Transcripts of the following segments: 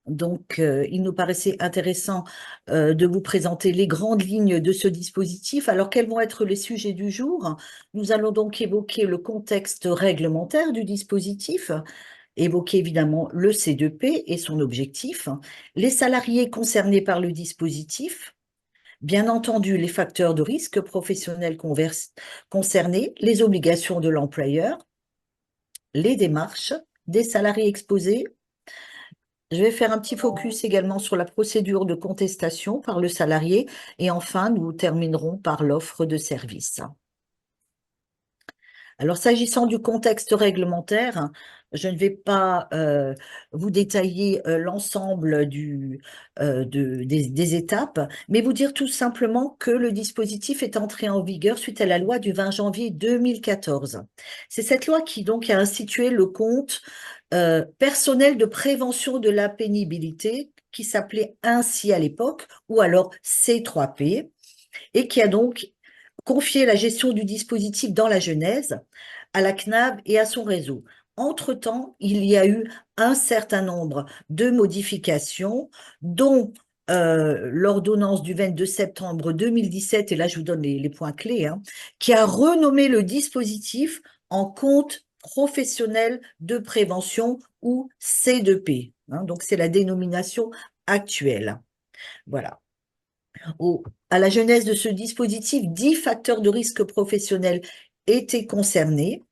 Donc, il nous paraissait intéressant de vous présenter les grandes lignes de ce dispositif. Alors, quels vont être les sujets du jour? Nous allons donc évoquer le contexte réglementaire du dispositif, évoquer évidemment le C2P et son objectif, les salariés concernés par le dispositif, bien entendu les facteurs de risque professionnels concernés, les obligations de l'employeur, les démarches des salariés exposés. Je vais faire un petit focus également sur la procédure de contestation par le salarié et enfin, nous terminerons par l'offre de service. Alors, s'agissant du contexte réglementaire, je ne vais pas vous détailler l'ensemble des étapes, mais vous dire tout simplement que le dispositif est entré en vigueur suite à la loi du 20 janvier 2014. C'est cette loi qui donc a institué le compte personnel de prévention de la pénibilité, qui s'appelait ainsi à l'époque, ou alors C3P, et qui a donc confié la gestion du dispositif dans la Genèse à la CNAV et à son réseau. Entre-temps, il y a eu un certain nombre de modifications, dont l'ordonnance du 22 septembre 2017, et là je vous donne les points clés, hein, qui a renommé le dispositif en compte professionnel de prévention ou C2P. Hein, donc c'est la dénomination actuelle. Voilà. À la genèse de ce dispositif, 10 facteurs de risque professionnel étaient concernés,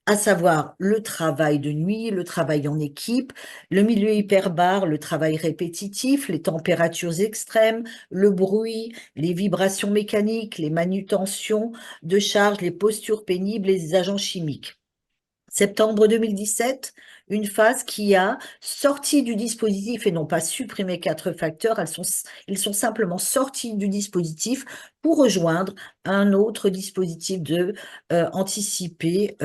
à savoir le travail de nuit, le travail en équipe, le milieu hyperbare, le travail répétitif, les températures extrêmes, le bruit, les vibrations mécaniques, les manutentions de charge, les postures pénibles, les agents chimiques. Septembre 2017, une phase qui a sorti du dispositif et non pas supprimé 4 facteurs, ils sont simplement sortis du dispositif pour rejoindre un autre dispositif de anticiper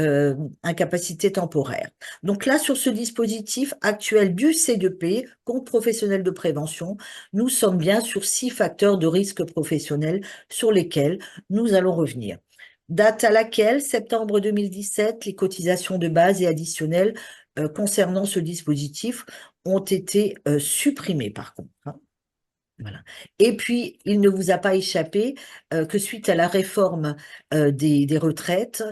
incapacité temporaire. Donc là, sur ce dispositif actuel du C2P, compte professionnel de prévention, nous sommes bien sur 6 facteurs de risque professionnel sur lesquels nous allons revenir. Date à laquelle, septembre 2017, les cotisations de base et additionnelles concernant ce dispositif ont été supprimées par contre. Hein. Voilà. Et puis, il ne vous a pas échappé que suite à la réforme des retraites,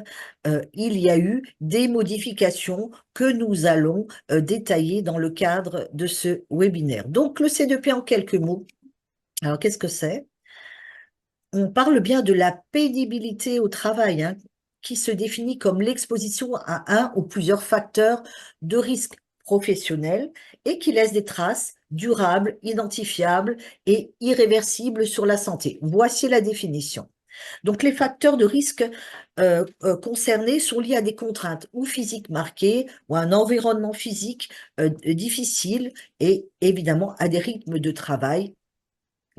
il y a eu des modifications que nous allons détailler dans le cadre de ce webinaire. Donc, le C2P en quelques mots. Alors, qu'est-ce que c'est? On parle bien de la pénibilité au travail, hein, qui se définit comme l'exposition à un ou plusieurs facteurs de risque professionnel et qui laisse des traces durables, identifiables et irréversibles sur la santé. Voici la définition. Donc, les facteurs de risque concernés sont liés à des contraintes ou physiques marquées ou à un environnement physique difficile et évidemment à des rythmes de travail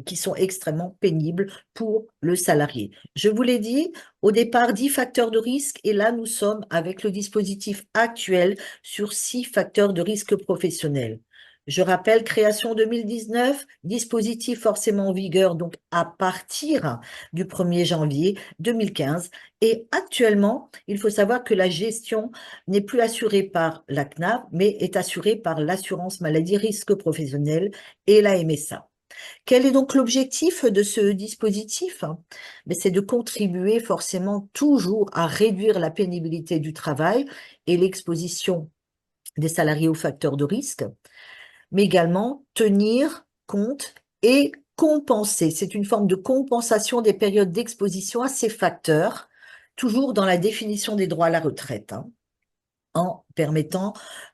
qui sont extrêmement pénibles pour le salarié. Je vous l'ai dit, au départ, 10 facteurs de risque, et là, nous sommes avec le dispositif actuel sur 6 facteurs de risque professionnel. Je rappelle, création 2019, dispositif forcément en vigueur, donc à partir du 1er janvier 2015. Et actuellement, il faut savoir que la gestion n'est plus assurée par la CNAV, mais est assurée par l'assurance maladie risque professionnel et la MSA. Quel est donc l'objectif de ce dispositif? C'est de contribuer forcément toujours à réduire la pénibilité du travail et l'exposition des salariés aux facteurs de risque, mais également tenir compte et compenser. C'est une forme de compensation des périodes d'exposition à ces facteurs, toujours dans la définition des droits à la retraite, hein, en permettant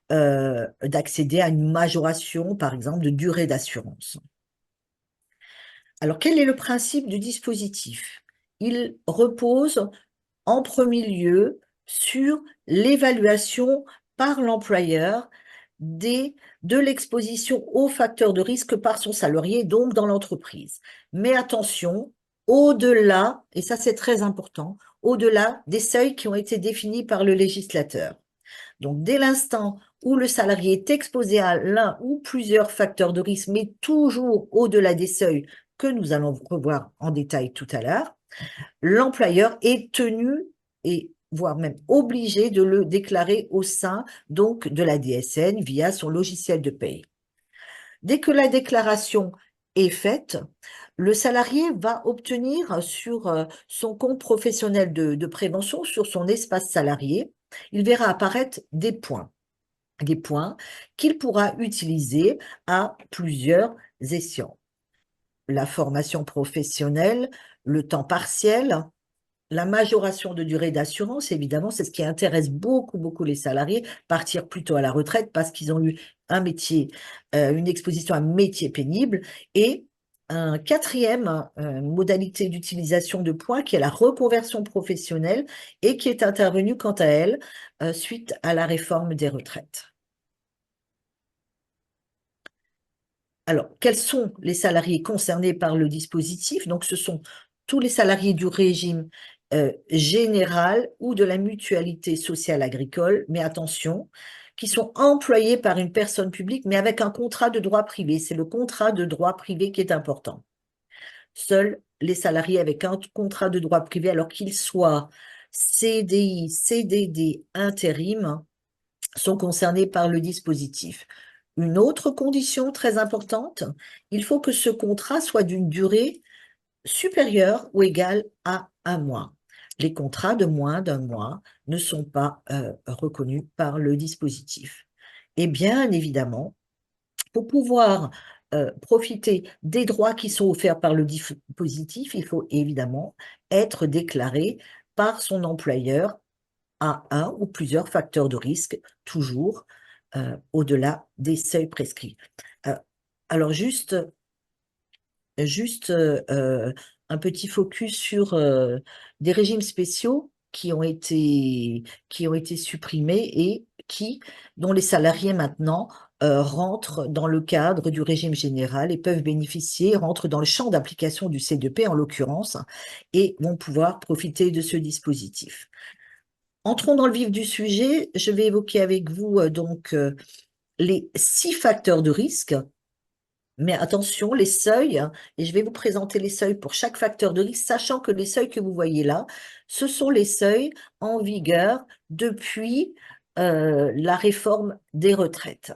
d'accéder à une majoration, par exemple, de durée d'assurance. Alors, quel est le principe du dispositif? Il repose en premier lieu sur l'évaluation par l'employeur de l'exposition aux facteurs de risque par son salarié, donc dans l'entreprise. Mais attention, au-delà, et ça c'est très important, au-delà des seuils qui ont été définis par le législateur. Donc, dès l'instant où le salarié est exposé à l'un ou plusieurs facteurs de risque, mais toujours au-delà des seuils que nous allons revoir en détail tout à l'heure, l'employeur est tenu et voire même obligé de le déclarer au sein donc de la DSN via son logiciel de paye. Dès que la déclaration est faite, le salarié va obtenir sur son compte professionnel de prévention, sur son espace salarié, il verra apparaître des points qu'il pourra utiliser à plusieurs escients. La formation professionnelle, le temps partiel, la majoration de durée d'assurance, évidemment, c'est ce qui intéresse beaucoup, beaucoup les salariés, partir plus tôt à la retraite parce qu'ils ont eu un métier, une exposition à un métier pénible. Et un quatrième modalité d'utilisation de points qui est la reconversion professionnelle et qui est intervenue quant à elle suite à la réforme des retraites. Alors, quels sont les salariés concernés par le dispositif? Donc, ce sont tous les salariés du régime général ou de la mutualité sociale agricole, mais attention, qui sont employés par une personne publique, mais avec un contrat de droit privé. C'est le contrat de droit privé qui est important. Seuls les salariés avec un contrat de droit privé, alors qu'ils soient CDI, CDD, intérim, sont concernés par le dispositif. Une autre condition très importante, il faut que ce contrat soit d'une durée supérieure ou égale à un mois. Les contrats de moins d'un mois ne sont pas reconnus par le dispositif. Et bien évidemment, pour pouvoir profiter des droits qui sont offerts par le dispositif, il faut évidemment être déclaré par son employeur à un ou plusieurs facteurs de risque, toujours au-delà des seuils prescrits. Euh, alors juste un petit focus sur des régimes spéciaux qui ont été supprimés et dont les salariés maintenant rentrent dans le cadre du régime général et peuvent bénéficier, rentrent dans le champ d'application du C2P en l'occurrence, et vont pouvoir profiter de ce dispositif. Entrons dans le vif du sujet. Je vais évoquer avec vous les 6 facteurs de risque. Mais attention, les seuils, hein, et je vais vous présenter les seuils pour chaque facteur de risque, sachant que les seuils que vous voyez là, ce sont les seuils en vigueur depuis la réforme des retraites.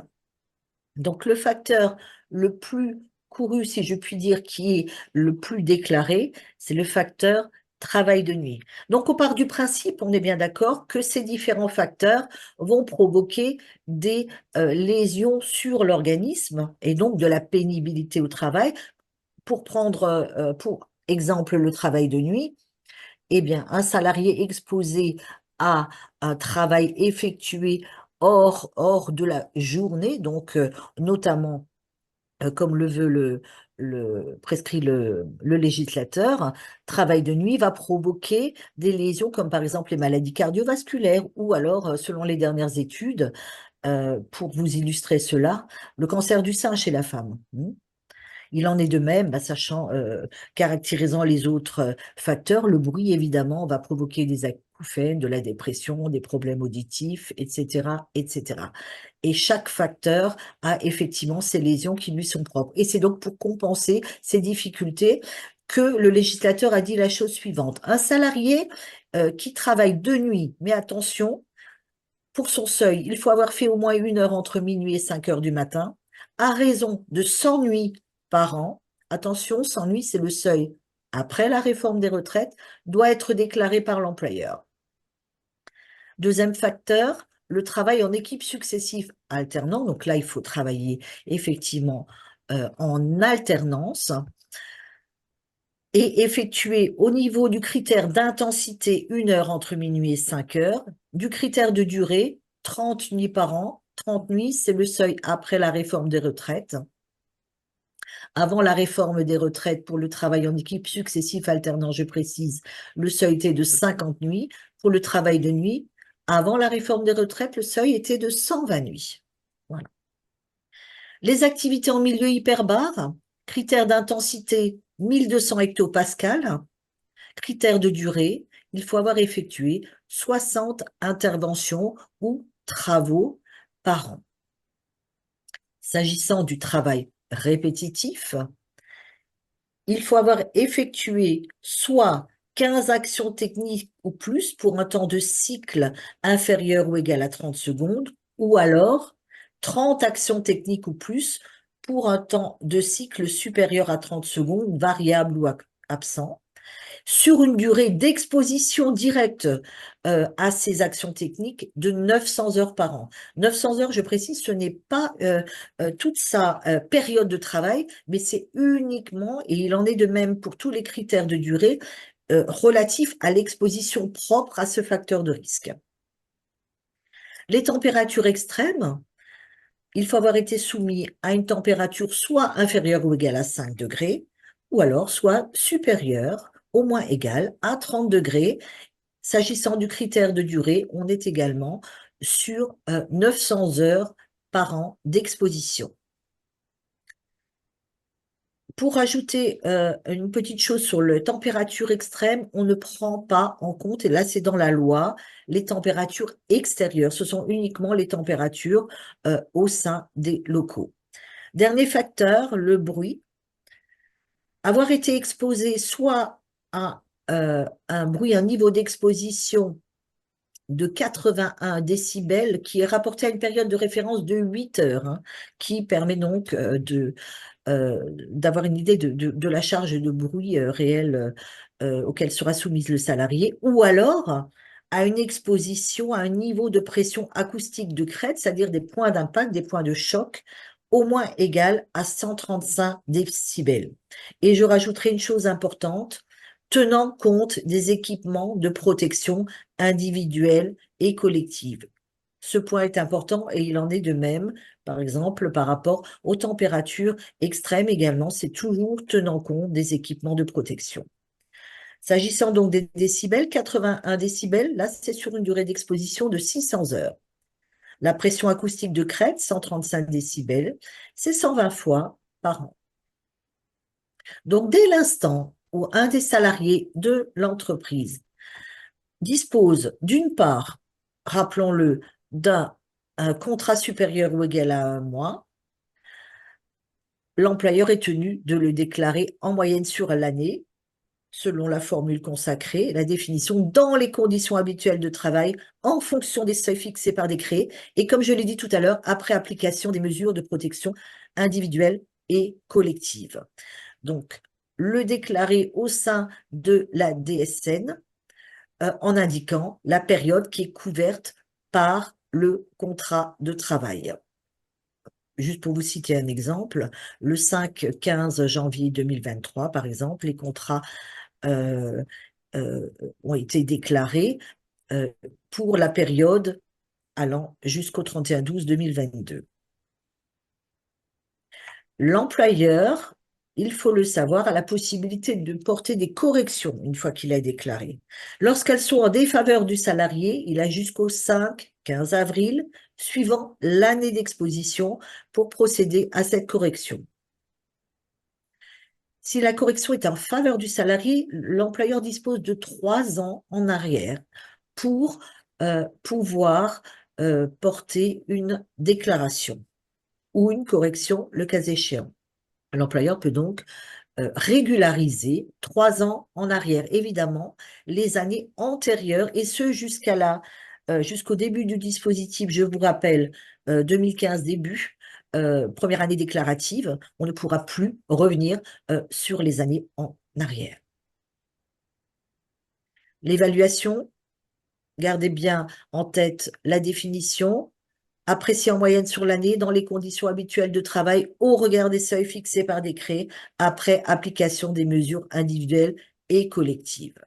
Donc le facteur le plus couru, si je puis dire, qui est le plus déclaré, c'est le facteur travail de nuit. Donc on part du principe, on est bien d'accord, que ces différents facteurs vont provoquer des lésions sur l'organisme et donc de la pénibilité au travail. Pour prendre pour exemple le travail de nuit, eh bien un salarié exposé à un travail effectué hors de la journée, donc notamment comme le veut prescrit le législateur, travail de nuit va provoquer des lésions comme par exemple les maladies cardiovasculaires ou alors, selon les dernières études, pour vous illustrer cela, le cancer du sein chez la femme. Il en est de même, sachant, caractérisant les autres facteurs, le bruit évidemment va provoquer des acouphènes, de la dépression, des problèmes auditifs, etc., etc. Et chaque facteur a effectivement ses lésions qui lui sont propres. Et c'est donc pour compenser ces difficultés que le législateur a dit la chose suivante. Un salarié qui travaille de nuit, mais attention, pour son seuil, il faut avoir fait au moins 1 heure entre minuit et 5 heures du matin, à raison de 100 nuits par an. Attention, 100 nuits, c'est le seuil. Après la réforme des retraites, doit être déclaré par l'employeur. Deuxième facteur, le travail en équipe successive alternant. Donc là, il faut travailler effectivement en alternance et effectuer au niveau du critère d'intensité 1 heure entre minuit et 5 heures, du critère de durée 30 nuits par an. 30 nuits, c'est le seuil après la réforme des retraites. Avant la réforme des retraites, pour le travail en équipe successif alternant, je précise, le seuil était de 50 nuits. Pour le travail de nuit, avant la réforme des retraites, le seuil était de 120 nuits. Voilà. Les activités en milieu hyperbare, critère d'intensité 1200 hectopascales, critère de durée, il faut avoir effectué 60 interventions ou travaux par an. S'agissant du travail répétitif, il faut avoir effectué soit 15 actions techniques ou plus pour un temps de cycle inférieur ou égal à 30 secondes, ou alors 30 actions techniques ou plus pour un temps de cycle supérieur à 30 secondes, variable ou absent, sur une durée d'exposition directe à ces actions techniques de 900 heures par an. 900 heures, je précise, ce n'est pas toute sa période de travail, mais c'est uniquement, et il en est de même pour tous les critères de durée, relatifs à l'exposition propre à ce facteur de risque. Les températures extrêmes, il faut avoir été soumis à une température soit inférieure ou égale à 5 degrés, ou alors soit supérieure, au moins égale à 30 degrés. S'agissant du critère de durée, on est également sur 900 heures par an d'exposition. Pour ajouter une petite chose sur la température extrême, on ne prend pas en compte, et là c'est dans la loi, les températures extérieures. Ce sont uniquement les températures au sein des locaux. Dernier facteur, le bruit. Avoir été exposé soit à un bruit, un niveau d'exposition de 81 décibels qui est rapporté à une période de référence de 8 heures, hein, qui permet donc d'avoir une idée de la charge de bruit réelle auquel sera soumise le salarié, ou alors à une exposition à un niveau de pression acoustique de crête, c'est-à-dire des points d'impact, des points de choc, au moins égal à 135 décibels. Et je rajouterai une chose importante, tenant compte des équipements de protection individuelle et collective. Ce point est important et il en est de même, par exemple, par rapport aux températures extrêmes également, c'est toujours tenant compte des équipements de protection. S'agissant donc des décibels, 81 décibels, là c'est sur une durée d'exposition de 600 heures. La pression acoustique de crête, 135 décibels, c'est 120 fois par an. Donc dès l'instant où un des salariés de l'entreprise dispose d'une part, rappelons-le, d'un contrat supérieur ou égal à 1 mois, l'employeur est tenu de le déclarer en moyenne sur l'année, selon la formule consacrée, la définition dans les conditions habituelles de travail en fonction des seuils fixés par décret et, comme je l'ai dit tout à l'heure, après application des mesures de protection individuelle et collective. Donc, le déclarer au sein de la DSN en indiquant la période qui est couverte par le contrat de travail. Juste pour vous citer un exemple, le 5-15 janvier 2023, par exemple, les contrats euh, ont été déclarés euh, pour la période allant jusqu'au 31-12-2022. L'employeur, il faut le savoir, a la possibilité de porter des corrections une fois qu'il a déclaré. Lorsqu'elles sont en défaveur du salarié, il a jusqu'au 5-15 avril, suivant l'année d'exposition, pour procéder à cette correction. Si la correction est en faveur du salarié, l'employeur dispose de 3 ans en arrière pour pouvoir porter une déclaration ou une correction, le cas échéant. L'employeur peut donc régulariser 3 ans en arrière, évidemment, les années antérieures, et ce jusqu'au début du dispositif, je vous rappelle, 2015 début, première année déclarative, on ne pourra plus revenir sur les années en arrière. L'évaluation, gardez bien en tête la définition, appréciée en moyenne sur l'année dans les conditions habituelles de travail au regard des seuils fixés par décret après application des mesures individuelles et collectives.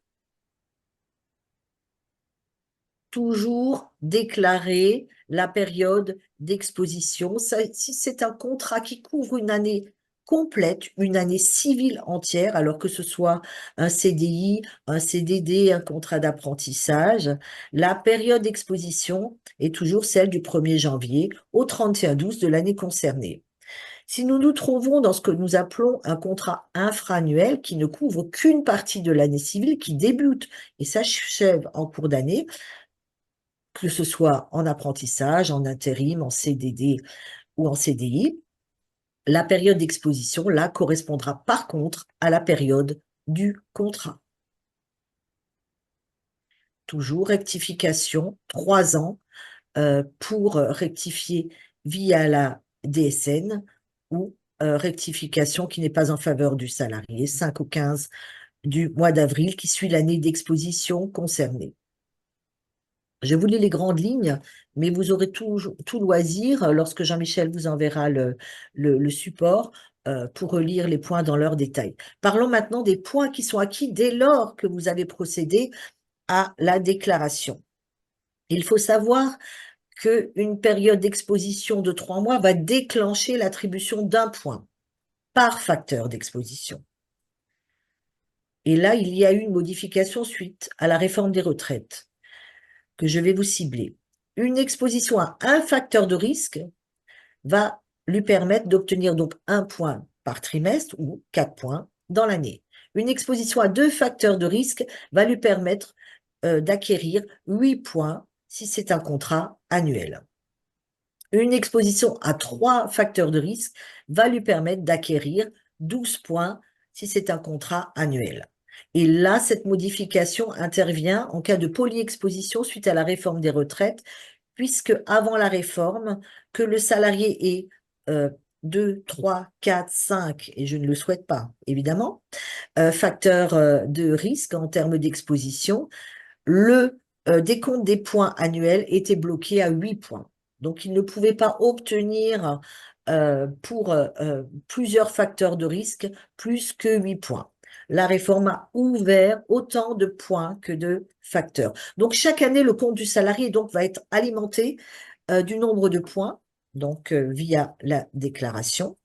Toujours déclarer la période d'exposition. Si c'est un contrat qui couvre une année complète, une année civile entière, alors que ce soit un CDI, un CDD, un contrat d'apprentissage, la période d'exposition est toujours celle du 1er janvier au 31-12 de l'année concernée. Si nous nous trouvons dans ce que nous appelons un contrat infra-annuel qui ne couvre qu'une partie de l'année civile, qui débute et s'achève en cours d'année, que ce soit en apprentissage, en intérim, en CDD ou en CDI, la période d'exposition, là, correspondra par contre à la période du contrat. Toujours rectification, 3 ans pour rectifier via la DSN ou rectification qui n'est pas en faveur du salarié, 5 ou 15 du mois d'avril qui suit l'année d'exposition concernée. Je vous lis les grandes lignes, mais vous aurez tout loisir lorsque Jean-Michel vous enverra le support pour relire les points dans leur détail. Parlons maintenant des points qui sont acquis dès lors que vous avez procédé à la déclaration. Il faut savoir qu'une période d'exposition de 3 mois va déclencher l'attribution d'un point par facteur d'exposition. Et là, il y a eu une modification suite à la réforme des retraites que je vais vous cibler. Une exposition à un facteur de risque va lui permettre d'obtenir donc 1 point par trimestre ou 4 points dans l'année. Une exposition à 2 facteurs de risque va lui permettre d'acquérir 8 points si c'est un contrat annuel. Une exposition à 3 facteurs de risque va lui permettre d'acquérir 12 points si c'est un contrat annuel. Et là, cette modification intervient en cas de polyexposition suite à la réforme des retraites, puisque avant la réforme, que le salarié ait 2, 3, 4, 5, et je ne le souhaite pas, évidemment, facteurs de risque en termes d'exposition, le décompte des points annuels était bloqué à 8 points. Donc, il ne pouvait pas obtenir pour plusieurs facteurs de risque plus que 8 points. La réforme a ouvert autant de points que de facteurs. Donc, chaque année, le compte du salarié donc, va être alimenté du nombre de points, donc via la déclaration.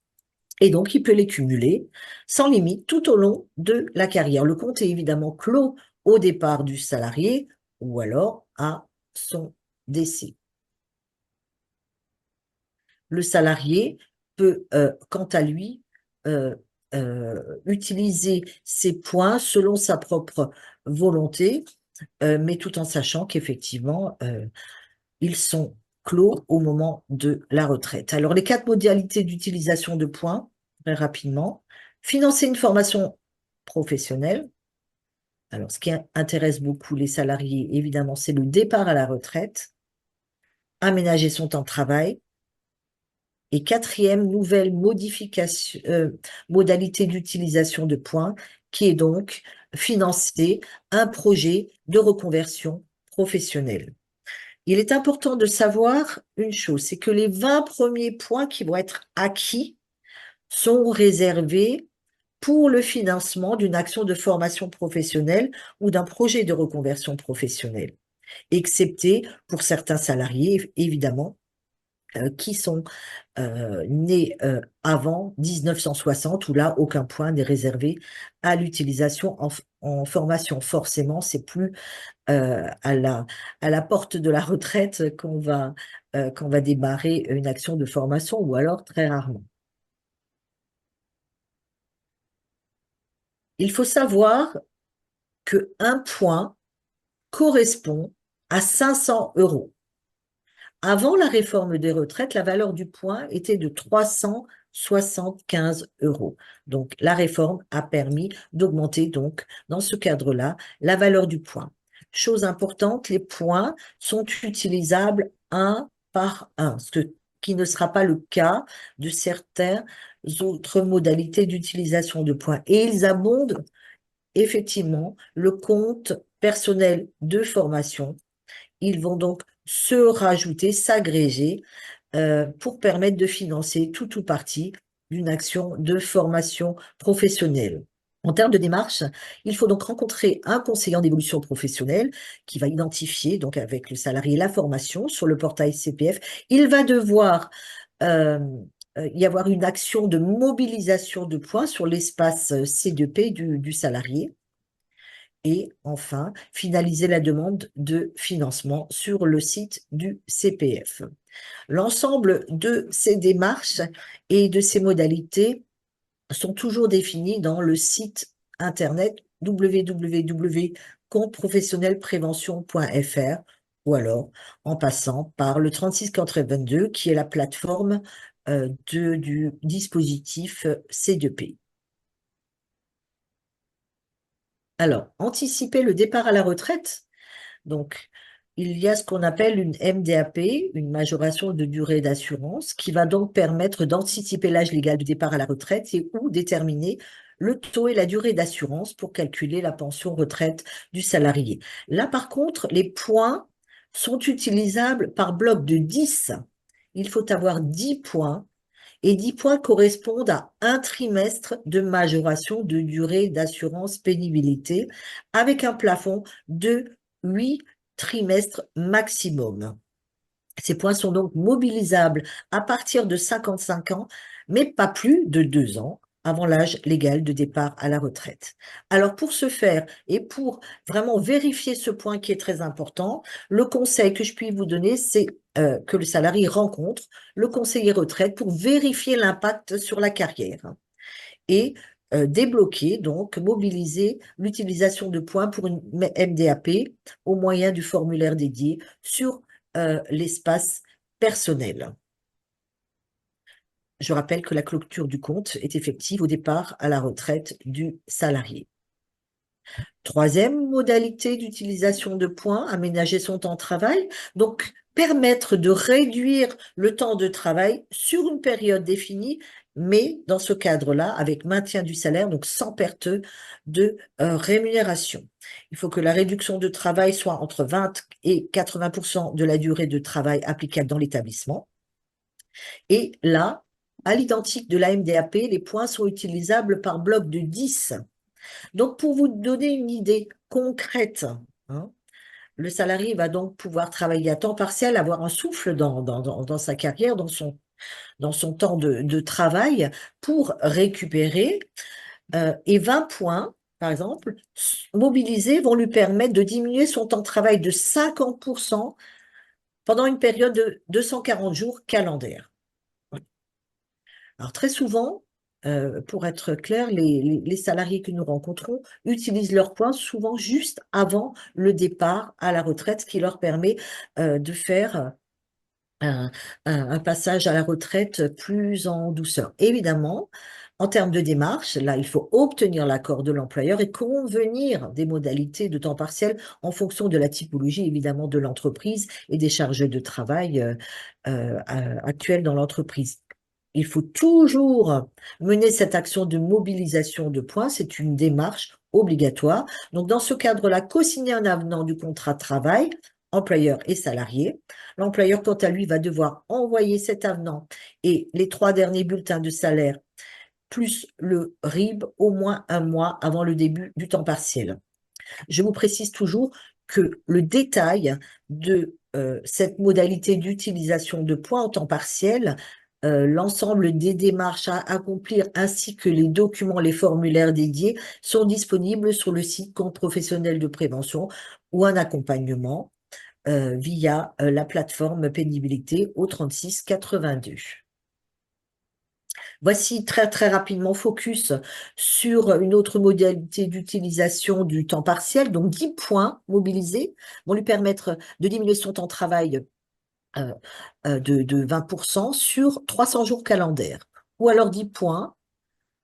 Et donc, il peut les cumuler sans limite tout au long de la carrière. Le compte est évidemment clos au départ du salarié ou alors à son décès. Le salarié peut, quant à lui, utiliser ses points selon sa propre volonté, mais tout en sachant qu'effectivement, ils sont clos au moment de la retraite. Alors, les 4 modalités d'utilisation de points, très rapidement. Financer une formation professionnelle. Alors, ce qui intéresse beaucoup les salariés, évidemment, c'est le départ à la retraite. Aménager son temps de travail. Et 4e, nouvelle modification, modalité d'utilisation de points, qui est donc financer un projet de reconversion professionnelle. Il est important de savoir une chose, c'est que les 20 premiers points qui vont être acquis sont réservés pour le financement d'une action de formation professionnelle ou d'un projet de reconversion professionnelle, excepté pour certains salariés, évidemment, qui sont nés avant 1960, où là, aucun point n'est réservé à l'utilisation en formation. Forcément, c'est plus à la porte de la retraite qu'on va démarrer une action de formation, ou alors très rarement. Il faut savoir que un point correspond à 500 euros. Avant la réforme des retraites, la valeur du point était de 375 euros. Donc, la réforme a permis d'augmenter, donc, dans ce cadre-là, la valeur du point. Chose importante, les points sont utilisables un par un, ce qui ne sera pas le cas de certaines autres modalités d'utilisation de points. Et ils abondent effectivement le compte personnel de formation. Ils vont donc se rajouter, s'agréger pour permettre de financer tout ou partie d'une action de formation professionnelle. En termes de démarche, il faut donc rencontrer un conseiller en évolution professionnelle qui va identifier donc avec le salarié la formation sur le portail CPF. Il va devoir y avoir une action de mobilisation de points sur l'espace C2P du salarié. Et enfin, finaliser la demande de financement sur le site du CPF. L'ensemble de ces démarches et de ces modalités sont toujours définies dans le site internet www.compteprofessionnelprevention.fr ou alors en passant par le 36 82 qui est la plateforme du dispositif C2P. Alors, anticiper le départ à la retraite. Donc, il y a ce qu'on appelle une MDAP, une majoration de durée d'assurance, qui va donc permettre d'anticiper l'âge légal de départ à la retraite et ou déterminer le taux et la durée d'assurance pour calculer la pension retraite du salarié. Là, par contre, les points sont utilisables par bloc de 10. Il faut avoir 10 points et 10 points correspondent à un trimestre de majoration de durée d'assurance pénibilité avec un plafond de 8 trimestres maximum. Ces points sont donc mobilisables à partir de 55 ans, mais pas plus de 2 ans avant l'âge légal de départ à la retraite. Alors pour ce faire et pour vraiment vérifier ce point qui est très important, le conseil que je puis vous donner, c'est que le salarié rencontre le conseiller retraite pour vérifier l'impact sur la carrière et débloquer, donc mobiliser l'utilisation de points pour une MDAP au moyen du formulaire dédié sur l'espace personnel. Je rappelle que la clôture du compte est effective au départ à la retraite du salarié. Troisième modalité d'utilisation de points, aménager son temps de travail. Donc, permettre de réduire le temps de travail sur une période définie, mais dans ce cadre-là, avec maintien du salaire, donc sans perte de rémunération. Il faut que la réduction de travail soit entre 20 et 80% de la durée de travail applicable dans l'établissement. Et là, à l'identique de la MDAP, les points sont utilisables par bloc de 10. Donc, pour vous donner une idée concrète, hein, le salarié va donc pouvoir travailler à temps partiel, avoir un souffle dans sa carrière, dans son temps de travail pour récupérer. Et 20 points, par exemple, mobilisés vont lui permettre de diminuer son temps de travail de 50% pendant une période de 240 jours calendaires. Alors très souvent, pour être clair, les salariés que nous rencontrons utilisent leurs points souvent juste avant le départ à la retraite, ce qui leur permet de faire un, un passage à la retraite plus en douceur. Évidemment, en termes de démarche, là, il faut obtenir l'accord de l'employeur et convenir des modalités de temps partiel en fonction de la typologie, évidemment, de l'entreprise et des charges de travail actuelles dans l'entreprise. Il faut toujours mener cette action de mobilisation de points. C'est une démarche obligatoire. Donc, dans ce cadre-là, co-signer un avenant du contrat de travail, employeur et salarié. L'employeur, quant à lui, va devoir envoyer cet avenant et les 3 derniers bulletins de salaire, plus le RIB, au moins un mois avant le début du temps partiel. Je vous précise toujours que le détail de cette modalité d'utilisation de points en temps partiel, l'ensemble des démarches à accomplir ainsi que les documents, les formulaires dédiés sont disponibles sur le site Compte professionnel de prévention ou un accompagnement via la plateforme pénibilité au 36 82. Voici très très rapidement focus sur une autre modalité d'utilisation du temps partiel. Donc 10 points mobilisés vont lui permettre de diminuer son temps de travail de 20% sur 300 jours calendaires. Ou alors 10 points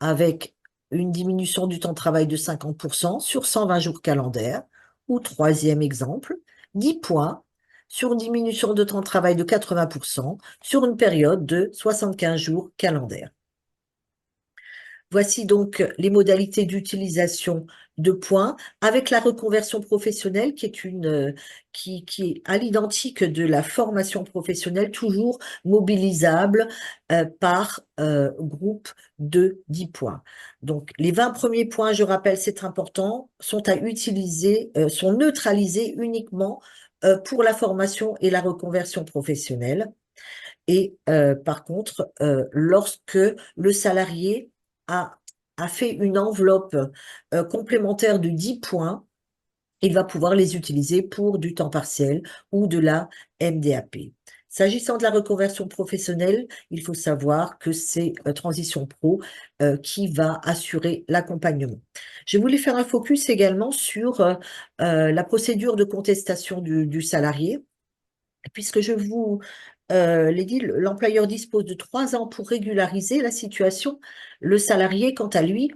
avec une diminution du temps de travail de 50% sur 120 jours calendaires. Ou troisième exemple, 10 points sur une diminution de temps de travail de 80% sur une période de 75 jours calendaires. Voici donc les modalités d'utilisation de points avec la reconversion professionnelle qui est à l'identique de la formation professionnelle, toujours mobilisable par groupe de 10 points. Donc les 20 premiers points, je rappelle, c'est important, sont à utiliser, sont neutralisés uniquement pour la formation et la reconversion professionnelle. Et par contre, lorsque le salarié a, a fait une enveloppe complémentaire de 10 points, il va pouvoir les utiliser pour du temps partiel ou de la MDAP. S'agissant de la reconversion professionnelle, il faut savoir que c'est Transition Pro qui va assurer l'accompagnement. Je voulais faire un focus également sur la procédure de contestation du salarié, puisque je vous l'ai dit, l'employeur dispose de 3 ans pour régulariser la situation. Le salarié, quant à lui,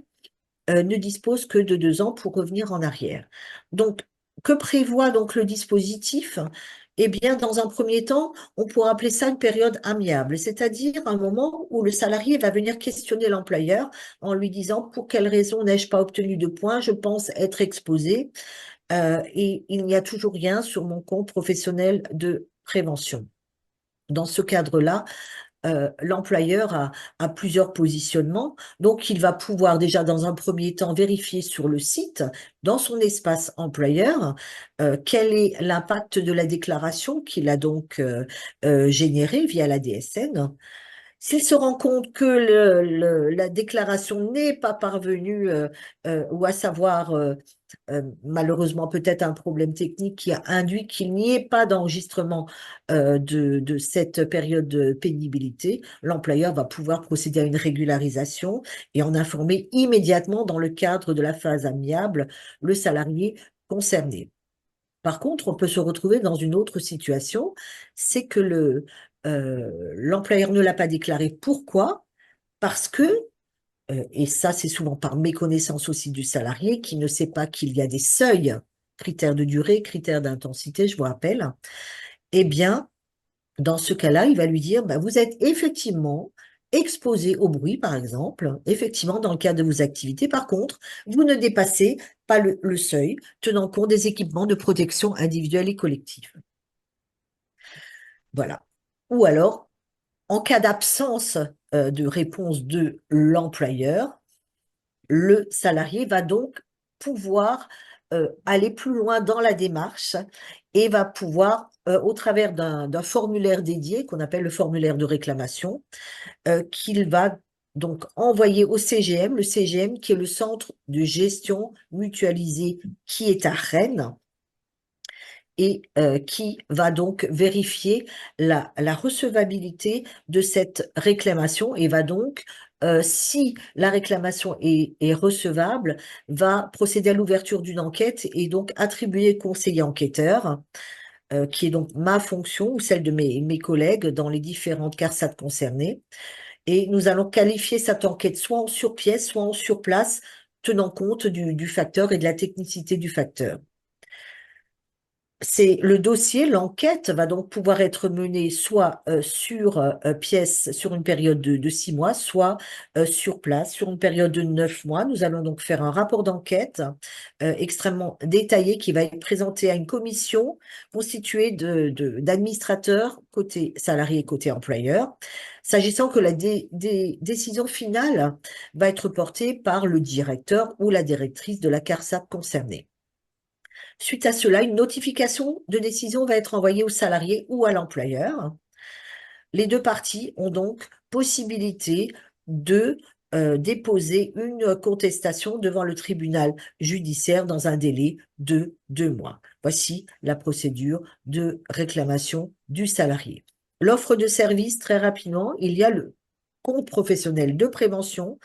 ne dispose que de 2 ans pour revenir en arrière. Donc, que prévoit donc le dispositif? Eh bien, dans un premier temps, on pourrait appeler ça une période amiable, c'est-à-dire un moment où le salarié va venir questionner l'employeur en lui disant pour quelle raison n'ai-je pas obtenu de points, je pense être exposé et il n'y a toujours rien sur mon compte professionnel de prévention. Dans ce cadre-là, l'employeur a plusieurs positionnements. Donc, il va pouvoir déjà, dans un premier temps, vérifier sur le site, dans son espace employeur, quel est l'impact de la déclaration qu'il a donc générée via la DSN. S'il se rend compte que la déclaration n'est pas parvenue, ou à savoir malheureusement peut-être un problème technique qui a induit qu'il n'y ait pas d'enregistrement de cette période de pénibilité, l'employeur va pouvoir procéder à une régularisation et en informer immédiatement dans le cadre de la phase amiable le salarié concerné. Par contre, on peut se retrouver dans une autre situation, c'est que l'employeur ne l'a pas déclaré. Pourquoi? Parce que et ça, c'est souvent par méconnaissance aussi du salarié qui ne sait pas qu'il y a des seuils, critères de durée, critères d'intensité, je vous rappelle. Eh bien, dans ce cas-là, il va lui dire, bah, vous êtes effectivement exposé au bruit, par exemple, effectivement, dans le cadre de vos activités. Par contre, vous ne dépassez pas le seuil tenant compte des équipements de protection individuelle et collective. Voilà. Ou alors, en cas d'absence de réponse de l'employeur, le salarié va donc pouvoir aller plus loin dans la démarche et va pouvoir, au travers d'un formulaire dédié qu'on appelle le formulaire de réclamation, qu'il va donc envoyer au CGM, le CGM qui est le centre de gestion mutualisée qui est à Rennes et qui va donc vérifier la recevabilité de cette réclamation et va donc, si la réclamation est recevable, va procéder à l'ouverture d'une enquête et donc attribuer conseiller enquêteur, qui est donc ma fonction ou celle de mes collègues dans les différentes CARSAT concernées. Et nous allons qualifier cette enquête soit en sur-pièce, soit en sur-place, tenant compte du facteur et de la technicité du facteur. C'est le dossier, l'enquête va donc pouvoir être menée soit sur pièce sur une période de 6 mois, soit sur place sur une période de 9 mois. Nous allons donc faire un rapport d'enquête extrêmement détaillé qui va être présenté à une commission constituée d'administrateurs côté salarié et côté employeur, sachant que la décision finale va être portée par le directeur ou la directrice de la CARSAT concernée. Suite à cela, une notification de décision va être envoyée au salarié ou à l'employeur. Les deux parties ont donc possibilité de déposer une contestation devant le tribunal judiciaire dans un délai de 2 mois. Voici la procédure de réclamation du salarié. L'offre de service, très rapidement, il y a le compte professionnel de prévention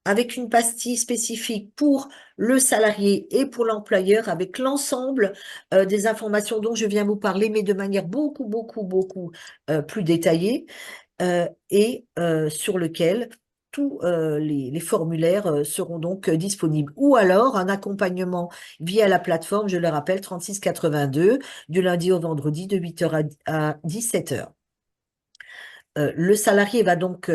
avec une pastille spécifique pour le salarié et pour l'employeur, avec l'ensemble des informations dont je viens vous parler, mais de manière beaucoup, beaucoup, beaucoup plus détaillée et sur lequel tous les formulaires seront donc disponibles. Ou alors un accompagnement via la plateforme, je le rappelle, 3682, du lundi au vendredi de 8 heures à 17 heures. Le salarié va donc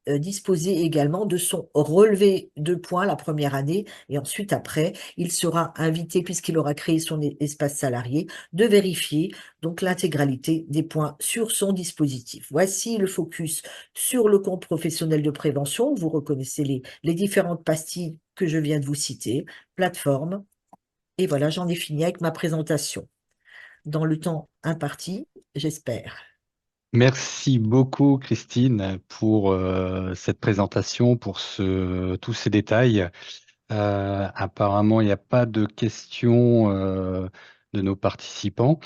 disposer également de son relevé de points la première année et ensuite après, il sera invité, puisqu'il aura créé son espace salarié, de vérifier donc l'intégralité des points sur son dispositif. Voici le focus sur le compte professionnel de prévention. Vous reconnaissez les différentes pastilles que je viens de vous citer, plateforme. Et voilà, j'en ai fini avec ma présentation dans le temps imparti, j'espère. Merci beaucoup, Christine, pour cette présentation, pour tous ces détails. Apparemment, il n'y a pas de questions de nos participants.